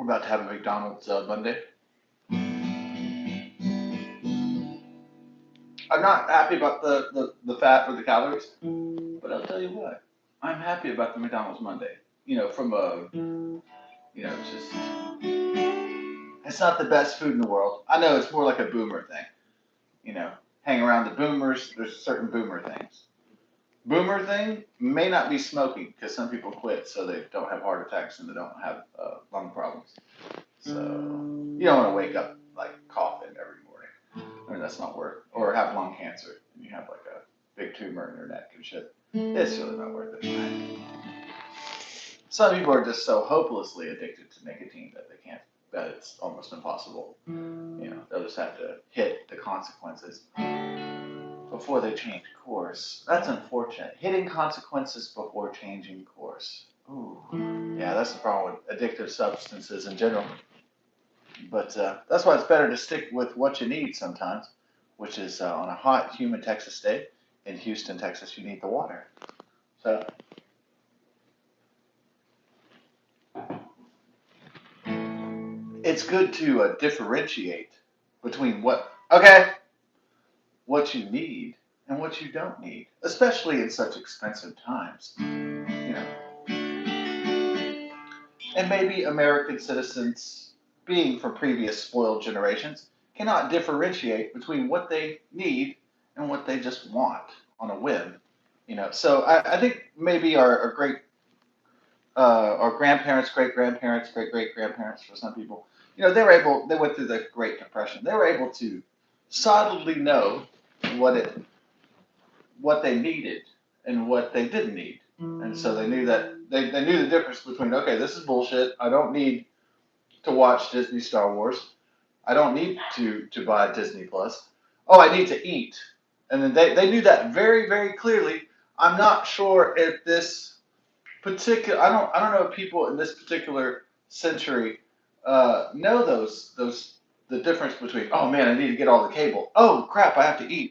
We're about to have a McDonald's Monday. I'm not happy about the fat or the calories, but I'll tell you what, I'm happy about the McDonald's Monday. From it's just, it's not the best food in the world. I know it's more like a boomer thing. You know, hang around the boomers, there's certain boomer things. Boomer thing may not be smoking because some people quit so they don't have heart attacks and they don't have lung problems. So you don't want to wake up like coughing every morning. I mean, that's not worth it. Or have lung cancer and you have like a big tumor in your neck and shit. It's really not worth it. Right? Some people are just so hopelessly addicted to nicotine that they can't, that it's almost impossible. They'll just have to hit the consequences before they change course. That's unfortunate. Hitting consequences before changing course. Ooh. Yeah, that's the problem with addictive substances in general. But that's why it's better to stick with what you need sometimes, which is on a hot, humid Texas day. In Houston, Texas, you need the water. So it's good to differentiate between what you need and what you don't need, especially in such expensive times. And maybe American citizens, being from previous spoiled generations, cannot differentiate between what they need and what they just want on a whim. So I think maybe our grandparents, great grandparents, great great grandparents for some people, they went through the Great Depression. They were able to solidly know what it what they needed and what they didn't need. And so they knew that they knew the difference between, okay, this is bullshit. I don't need to watch Disney Star Wars. I don't need to buy Disney Plus. Oh, I need to eat. And then they knew that very, very clearly. I'm not sure if this particular I don't know if people in this particular century know the difference between, oh man, I need to get all the cable. Oh crap, I have to eat.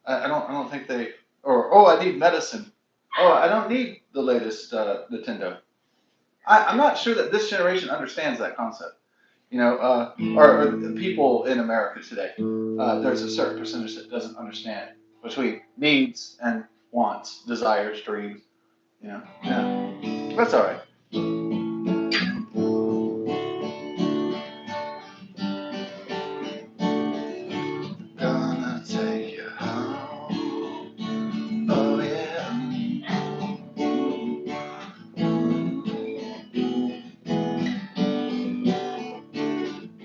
I don't think they, or oh, I need medicine. Oh, I don't need the latest Nintendo. I'm not sure that this generation understands that concept. Or the people in America today. There's a certain percentage that doesn't understand between needs and wants, desires, dreams. Yeah, that's all right. Gonna take you home. Oh yeah.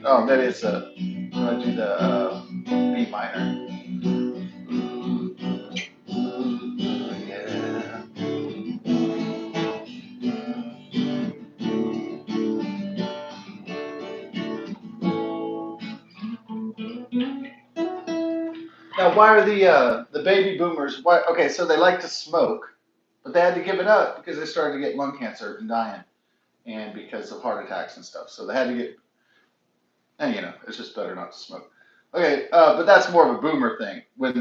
Oh, maybe it's a. I'm gonna do the B minor. Yeah. Now, why are the baby boomers? Why? Okay, so they like to smoke, but they had to give it up because they started to get lung cancer and dying, and because of heart attacks and stuff. So they had to get, and it's just better not to smoke. Okay, but that's more of a boomer thing. When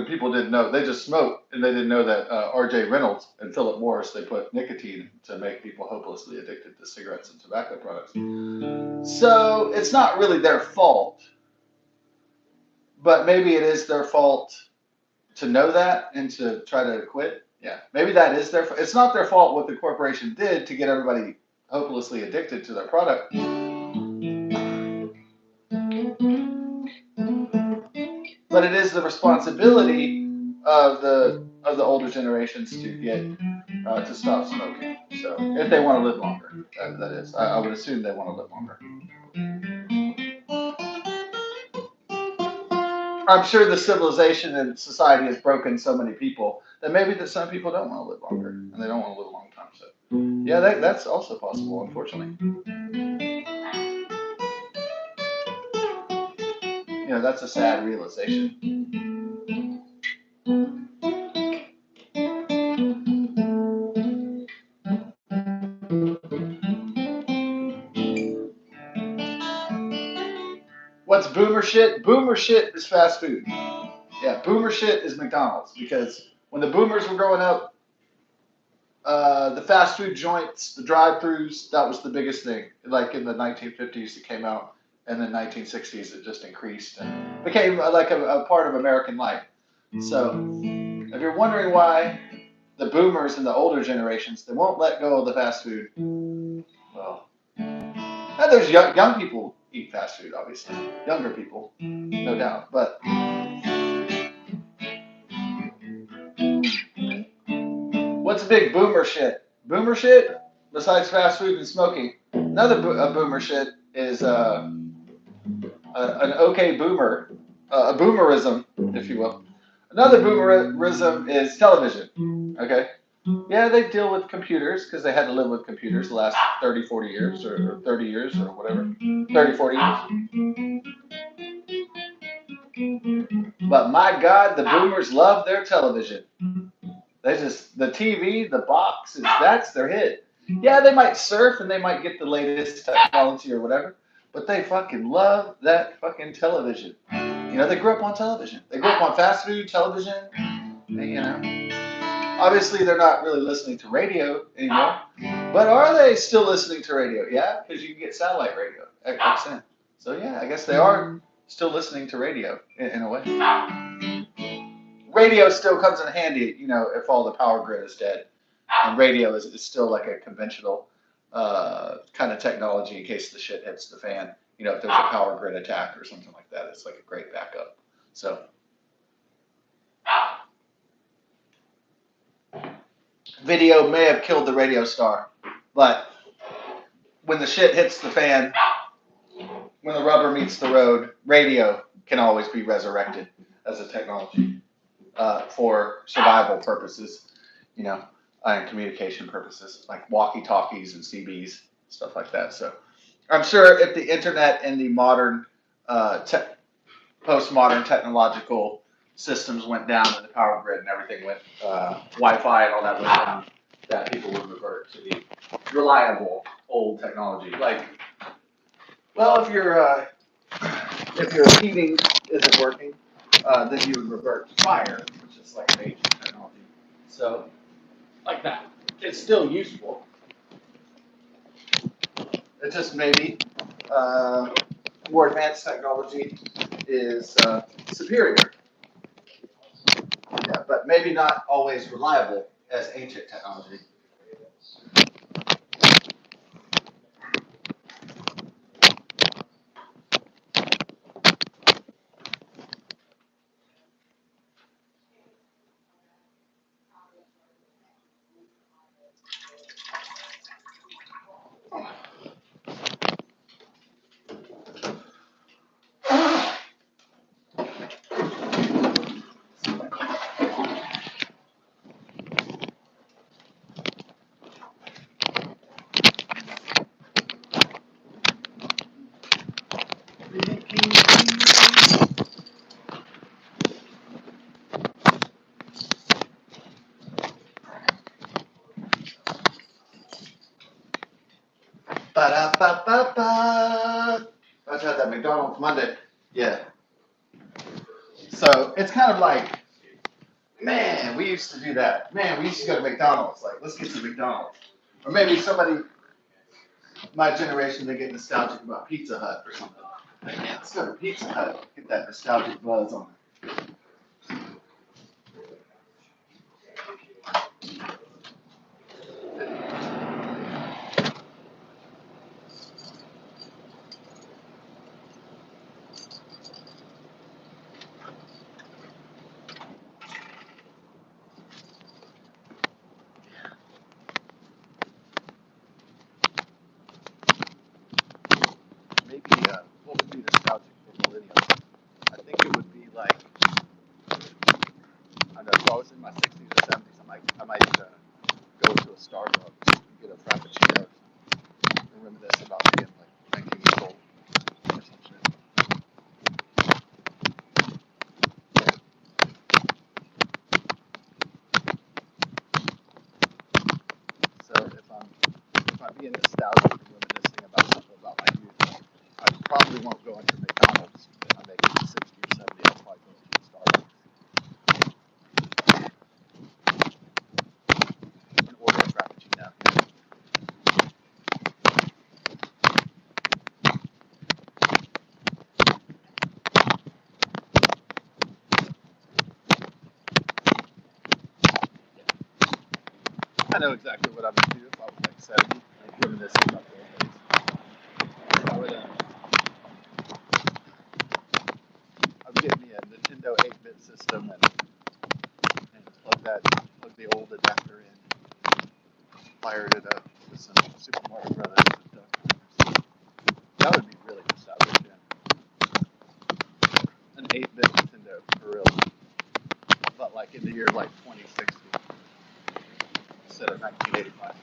people didn't know, they just smoked, and they didn't know that R.J. Reynolds and Philip Morris they put nicotine to make people hopelessly addicted to cigarettes and tobacco products. So it's not really their fault, but maybe it is their fault to know that and to try to quit. Yeah, maybe that is their. It's not their fault what the corporation did to get everybody hopelessly addicted to their product. But it is the responsibility of the older generations to get to stop smoking. So if they want to live longer, that is, I would assume they want to live longer. I'm sure the civilization and society has broken so many people that maybe that some people don't want to live longer and they don't want to live a long time. So yeah, that's also possible, unfortunately. That's a sad realization. What's boomer shit? Boomer shit is fast food. Yeah, boomer shit is McDonald's because when the boomers were growing up, The fast food joints, the drive-throughs, that was the biggest thing. Like in the 1950s, it came out, and then 1960s, it just increased and became like a part of American life. So, if you're wondering why the boomers and the older generations they won't let go of the fast food, well, and there's young people eat fast food, obviously, younger people, no doubt. But what's a big boomer shit? Boomer shit, besides fast food and smoking, another boomer shit is an okay boomer, a boomerism, if you will. Another boomerism is television. Okay? Yeah, they deal with computers because they had to live with computers the last 30, 40 years or 30 years or whatever. 30, 40 years. But my God, the boomers love their television. They just, the TV, the box, that's their hit. Yeah, they might surf and they might get the latest technology or whatever, but they fucking love that fucking television. You know, they grew up on television. They grew up on fast food, television, you know. Obviously, they're not really listening to radio anymore, but are they still listening to radio? Yeah, because you can get satellite radio, XM. So yeah, I guess they are still listening to radio in a way. Radio still comes in handy, you know, if all the power grid is dead, and radio is still like a conventional kind of technology in case the shit hits the fan. You know, if there's a power grid attack or something like that, it's like a great backup. So, video may have killed the radio star, but when the shit hits the fan, when the rubber meets the road, radio can always be resurrected as a technology for survival purposes, you know, and communication purposes, like walkie-talkies and CBs, stuff like that. So I'm sure if the internet and the modern, postmodern technological systems went down and the power grid and everything went, Wi-Fi and all that went down, that people would revert to the reliable old technology. Like, well, if your heating isn't working, then you would revert to fire, which is like an ancient technology. So, like that. It's still useful. It just maybe more advanced technology is superior. Yeah, but maybe not always reliable as ancient technology. Ba-da-ba-ba-ba. I just had that McDonald's Monday. Yeah. So it's kind of like, man, we used to do that. Man, we used to go to McDonald's. Like, let's get to McDonald's. Or maybe somebody, my generation, they get nostalgic about Pizza Hut or something. Like, man, let's go to Pizza Hut. Get that nostalgic buzz on it. Maybe what would be nostalgic for millennials? I think it would be like, I don't know, if I was in my 60s or 70s, I might go to a Starbucks and get a Frappuccino and reminisce about being like 19 years old or some shit. So if I'm being nostalgic and reminiscing about something about my youth, I probably won't go into McDonald's if I make it to 60 or 70. I'll probably go into Starbucks. I know exactly what I would do if I was like 70, like reminiscing about the old days. I would get me a Nintendo 8-bit system and plug the old adapter in, fired it up with some Super Mario Brothers and stuff. That would be really nostalgic, yeah. An 8-bit Nintendo for real, but like in the year like 2060 instead of 1985.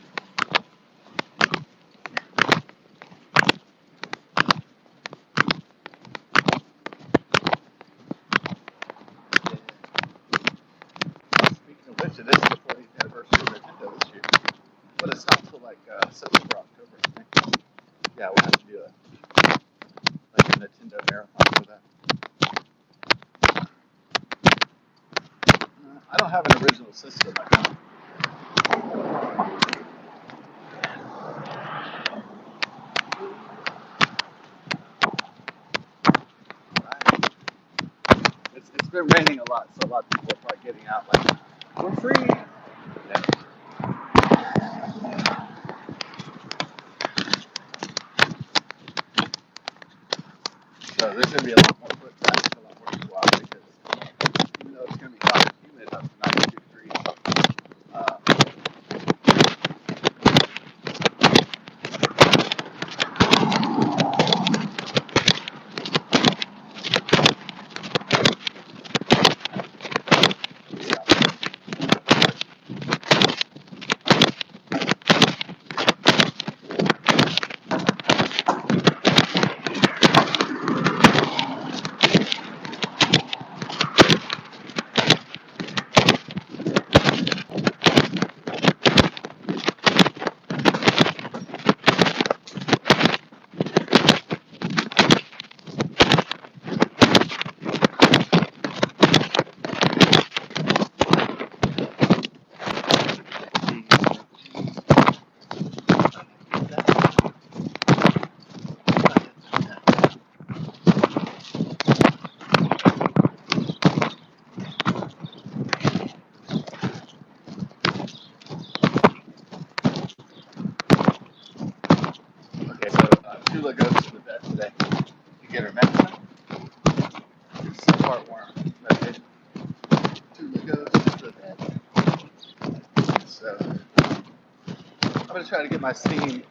Speaking of which, it is the 40th anniversary of Nintendo this year, but it's not until like September, October, I think. Yeah, we'll have to do a Nintendo marathon for that. I don't have an original system. It's been raining a lot, so a lot of people are probably getting out like, we're free. Yeah. So there's going to be a lot more foot traffic, a lot more people out because even though it's going to be hot and humid up to 92 degrees, uh, okay, so Tula goes to the vet today to get her medicine. This is the part where medication. Tula goes to the vet. So I'm going to try to get my Steam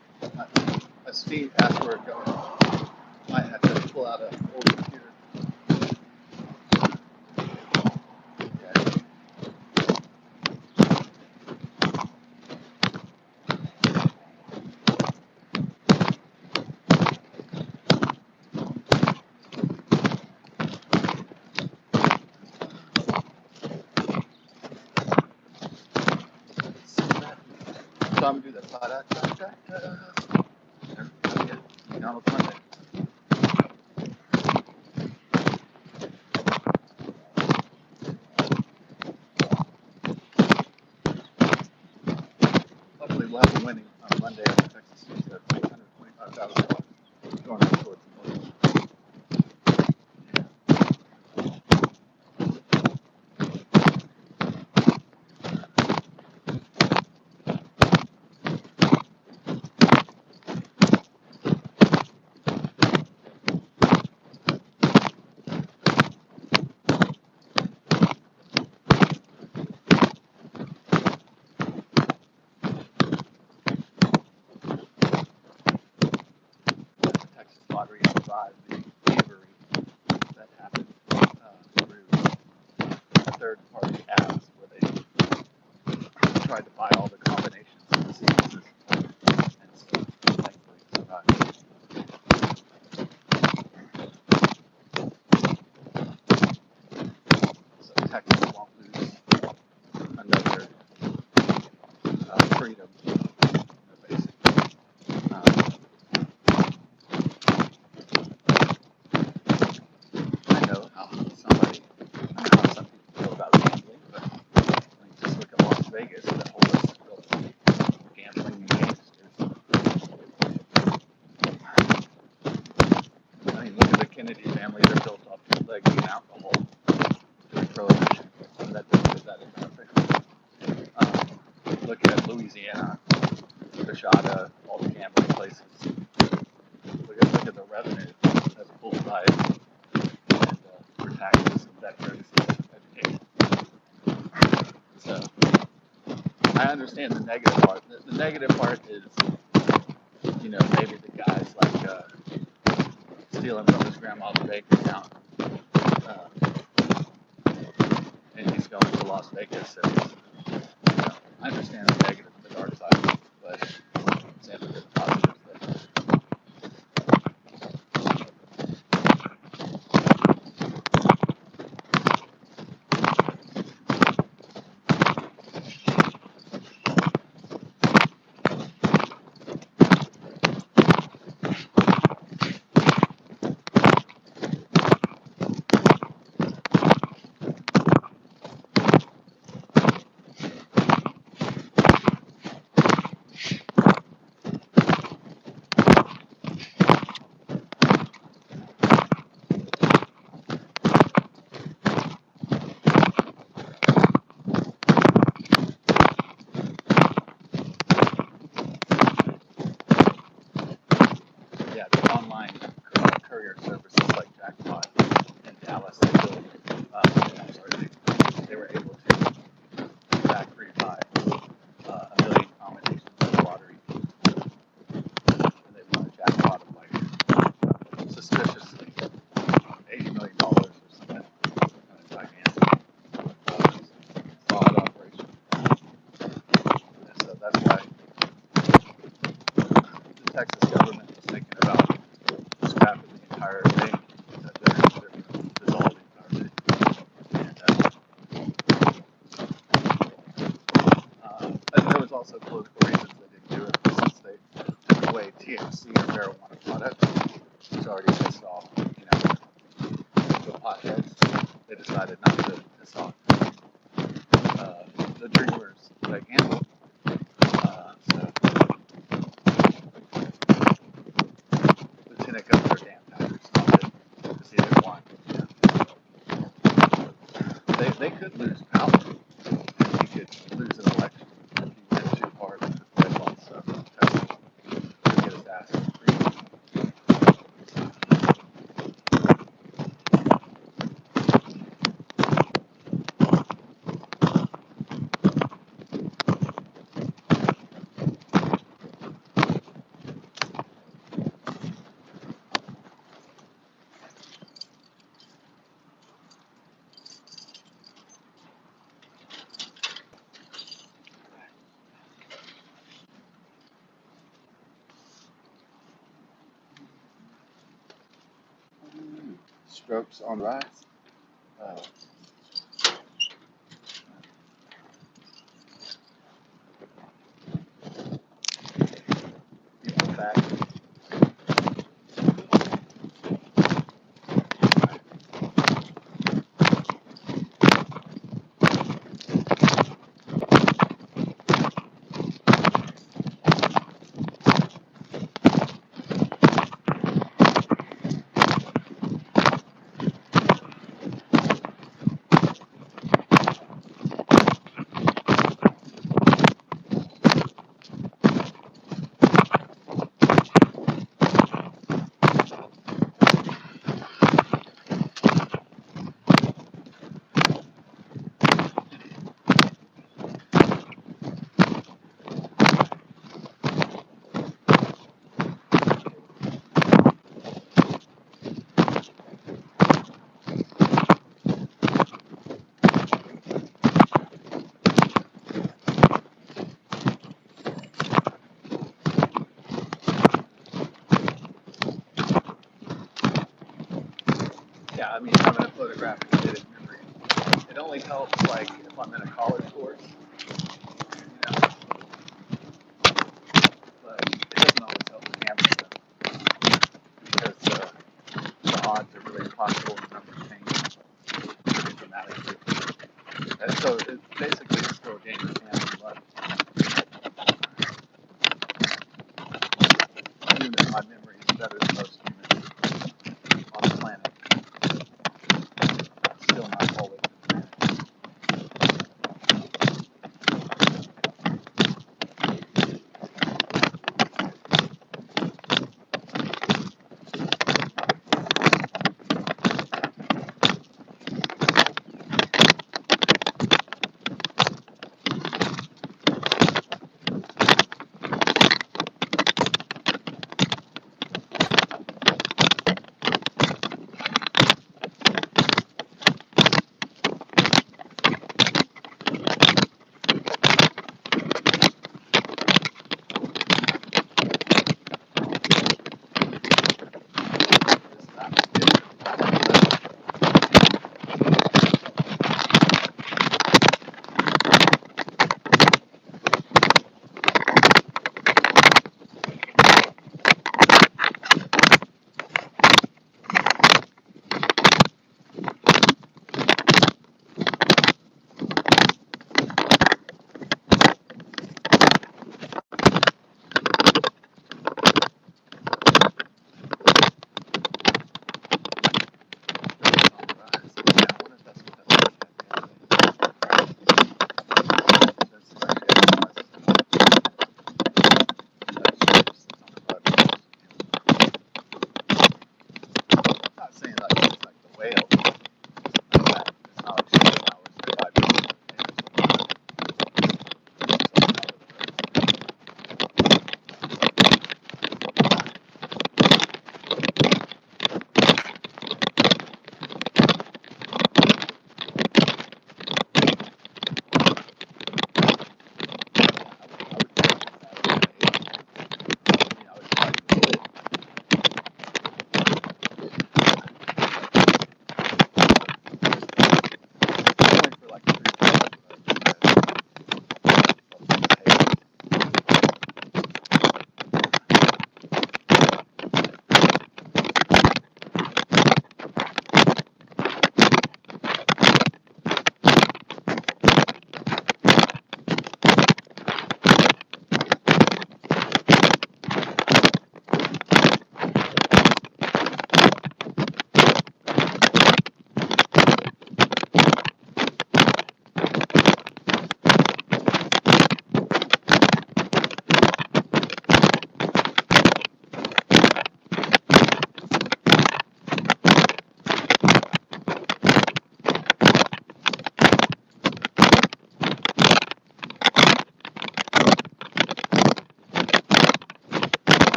password going. Might have to pull out an old computer. Yeah. So I'm gonna do the McDonald's Monday. Hopefully we'll have a winning on Monday at Texas State. So $125,000 going up towards the Lord. The Texas lottery survived the thievery that happened through third-party apps where they tried to buy all the combinations of the sequences, and so thankfully it survived. So Texas won't lose another freedom, basically. I know how some people feel about gambling, but when you just look at Las Vegas, that whole list is built of gambling and gangsters. I mean, look at the Kennedy family; they're built off bootlegging and alcohol during Prohibition, and that doesn't get that in America. look at Louisiana, Coshada, all the gambling places. Look at the revenue that's pulled by it, and for taxes and veterans and education. So I understand the negative part. The negative part is, maybe the guy's like stealing from his grandma's bank account, and he's going to Las Vegas. And I understand the negative, the dark side, but example the positives there. Yeah, the online courier services like Jackpot in Dallas, they were able to factory buy a million combinations of the lottery, and they won a jackpot of like suspiciously $80 million or something, kind of gigantic fraud operation. And so that's why the Texas government was thinking about scrapping the entire thing, that they're going to dissolve the entire thing. And there was also political reasons they didn't do it, since they took away THC or marijuana products, which already pissed off, the potheads. They decided not to piss off the dreamers that gamble. So Lieutenant Governor Dan Patrick stopped it because he didn't want. They could lose power. He could lose an election if he went too hard with the red ball stuff. Get his ass free. Strokes on rise. Uh, people back. Yeah, I mean, having a photographic vivid memory, it only helps like if I'm in a college course, but it doesn't always help with gambling because the odds are really impossible and the numbers change pretty dramatically. And so basically